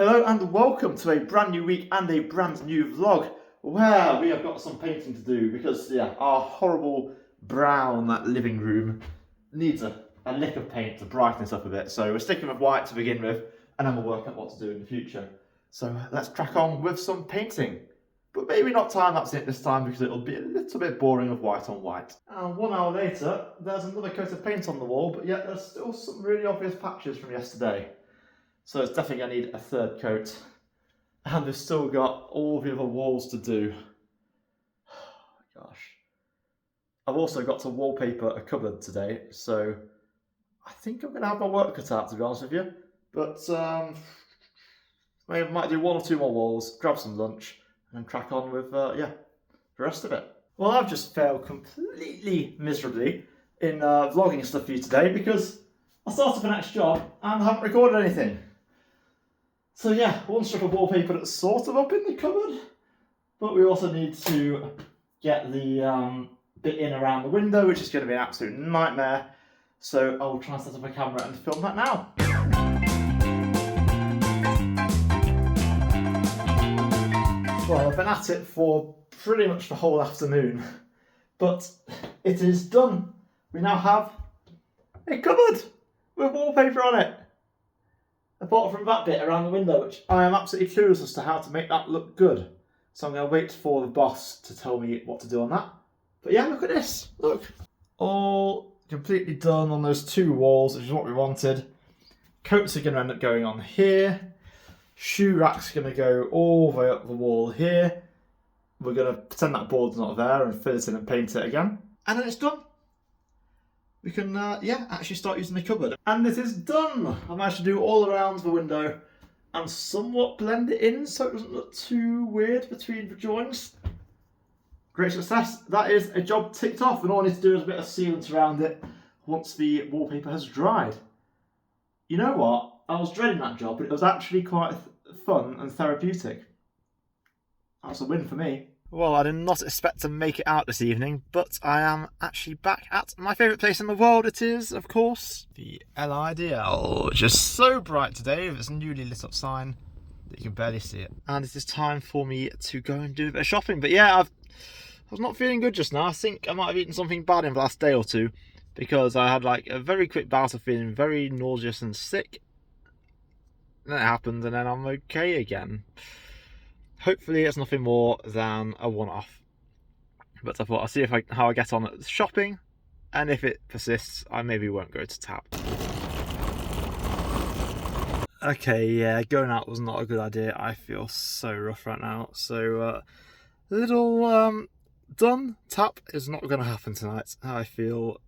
Hello and welcome to a brand new week and a brand new vlog where we have got some painting to do because our horrible brown living room needs a lick of paint to brighten it up a bit. So we're sticking with white to begin with and then we'll work out what to do in the future. So let's crack on with some painting. But maybe not time-lapsing it this time because it'll be a little bit boring of white on white. And 1 hour later, there's another coat of paint on the wall, but yet there's still some really obvious patches from yesterday. So it's definitely going to need a third coat. And we've still got all the other walls to do. Oh my gosh. I've also got to wallpaper a cupboard today, so I think I'm going to have my work cut out, to be honest with you. But I might do 1 or 2 more walls, grab some lunch, and crack on with the rest of it. Well, I've just failed completely miserably in vlogging stuff for you today because I started the next job and haven't recorded anything. So yeah, 1 strip of wallpaper that's sort of up in the cupboard, but we also need to get the bit in around the window, which is going to be an absolute nightmare. So I'll try and set up a camera and film that now. Well, I've been at it for pretty much the whole afternoon, but it is done. We now have a cupboard with wallpaper on it. Apart from that bit around the window, which I am absolutely curious as to how to make that look good. So I'm going to wait for the boss to tell me what to do on that. But yeah, look at this. Look. All completely done on those 2 walls, which is what we wanted. Coats are going to end up going on here. Shoe rack's going to go all the way up the wall here. We're going to pretend that board's not there and fill it in and paint it again. And then it's done. We can, actually start using the cupboard. And it is done! I managed to do all around the window and somewhat blend it in so it doesn't look too weird between the joints. Great success. That is a job ticked off, and all I need to do is a bit of sealant around it once the wallpaper has dried. You know what? I was dreading that job, but it was actually quite fun and therapeutic. That's a win for me. Well, I did not expect to make it out this evening, but I am actually back at my favourite place in the world. It is, of course, the LIDL. Just so bright today with its newly lit up sign that you can barely see it. And it is time for me to go and do a bit of shopping. But yeah, I was not feeling good just now. I think I might have eaten something bad in the last day or two because I had like a very quick bout of feeling very nauseous and sick. And then it happened and then I'm okay again. Hopefully it's nothing more than a one-off. But I thought I'll see how I get on at shopping, and if it persists, I maybe won't go to Tap. Okay, yeah, going out was not a good idea. I feel so rough right now. So, little done. Tap is not going to happen tonight. I feel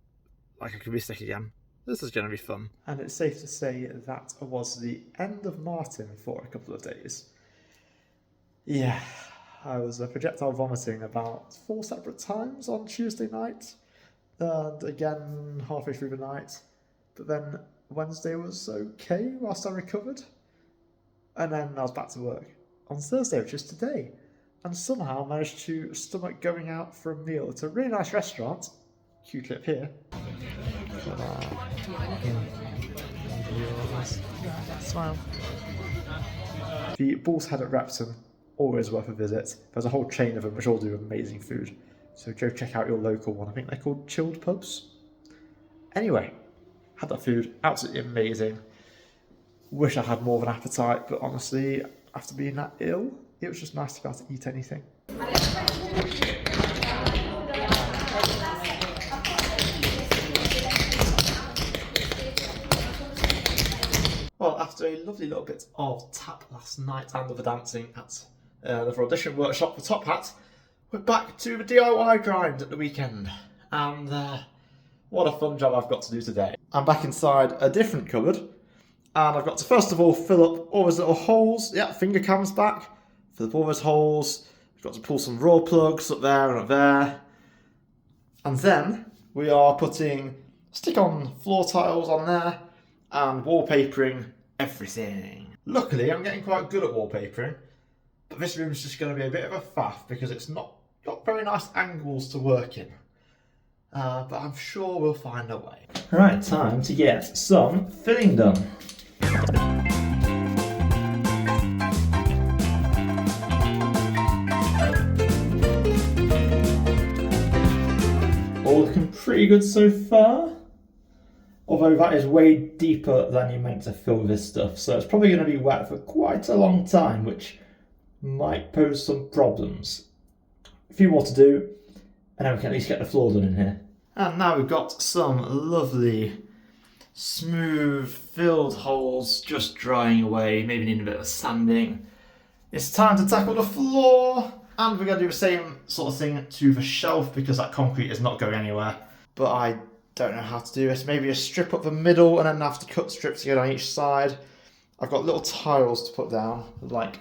like I could be sick again. This is going to be fun. And it's safe to say that was the end of Martin for a couple of days. Yeah, I was projectile vomiting about 4 separate times on Tuesday night, and again halfway through the night, but then Wednesday was okay whilst I recovered, and then I was back to work on Thursday, which is today, and somehow managed to stomach going out for a meal at a really nice restaurant. Cue clip here. Smile. The Bull's Head at Repton. Always worth a visit. There's a whole chain of them which all do amazing food. So go check out your local one. I think they're called Chilled Pubs. Anyway, had that food. Absolutely amazing. Wish I had more of an appetite, but honestly, after being that ill, it was just nice to be able to eat anything. Well, after a lovely little bit of Tap last night and other dancing at the audition workshop for Top Hat, we're back to the DIY grind at the weekend, and what a fun job I've got to do today. I'm back inside a different cupboard, and I've got to first of all fill up all those little holes. Yeah, finger cam's back, fill up all those holes. I've got to pull some raw plugs up there and up there, and then we are putting stick-on floor tiles on there and wallpapering everything. Luckily, I'm getting quite good at wallpapering. But this room's just going to be a bit of a faff because it's not got very nice angles to work in. But I'm sure we'll find a way. Right, time to get some filling done. pretty good so far. Although that is way deeper than you're meant to fill this stuff, so it's probably going to be wet for quite a long time, which might pose some problems. A few more to do, and then we can at least get the floor done in here. And now we've got some lovely, smooth, filled holes just drying away, maybe needing a bit of sanding. It's time to tackle the floor, and we're going to do the same sort of thing to the shelf because that concrete is not going anywhere. But I don't know how to do this. Maybe a strip up the middle and then have to cut strips to go down each side. I've got little tiles to put down, like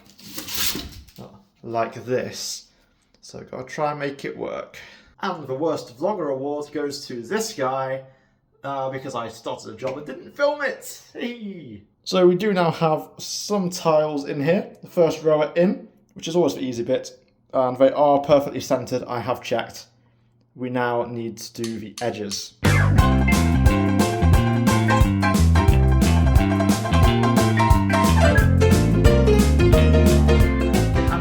this. So I've got to try and make it work. And the worst vlogger award goes to this guy because I started a job and didn't film it. Hey. So we do now have some tiles in here. The first row are in, which is always the easy bit, and they are perfectly centered. I have checked. We now need to do the edges. And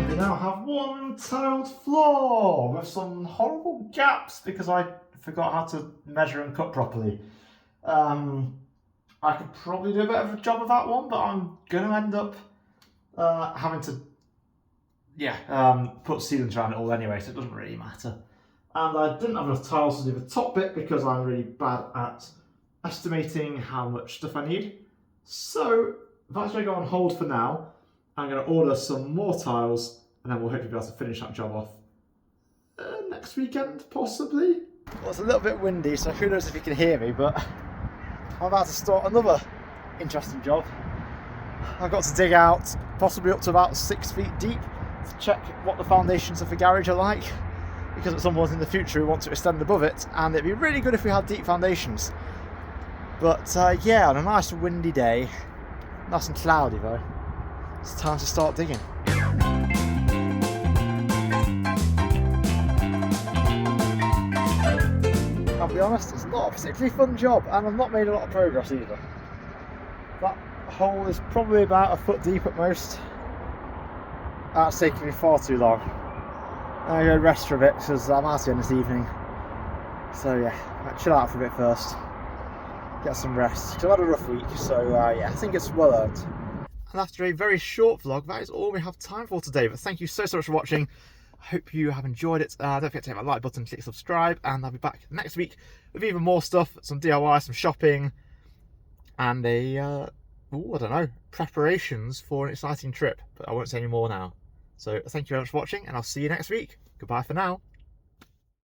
we now have one tiled floor with some horrible gaps because I forgot how to measure and cut properly. I could probably do a better job of that one, but I'm going to end up having to put sealants around it all anyway, so it doesn't really matter. And I didn't have enough tiles to do the top bit because I'm really bad at estimating how much stuff I need. So that's going to go on hold for now. I'm going to order some more tiles and then we'll hopefully be able to finish that job off next weekend, possibly. Well, it's a little bit windy, so who knows if you can hear me, but I'm about to start another interesting job. I've got to dig out possibly up to about 6 feet deep to check what the foundations of the garage are like. Because at some point in the future we want to extend above it, and it'd be really good if we had deep foundations. But yeah, on a nice windy day, nice and cloudy though, it's time to start digging. I'll be honest, it's not a particularly fun job, and I've not made a lot of progress either. That hole is probably about a foot deep at most. That's taking me far too long. I'm going to rest for a bit because I'm out again this evening. So yeah, I'll chill out for a bit first. Get some rest. Because I've had a rough week, so yeah, I think it's well earned. And after a very short vlog, that is all we have time for today. But thank you so much for watching. I hope you have enjoyed it. Don't forget to hit that like button, click subscribe, and I'll be back next week with even more stuff, some DIY, some shopping, and I don't know, preparations for an exciting trip. But I won't say any more now. So thank you very much for watching, and I'll see you next week. Goodbye for now.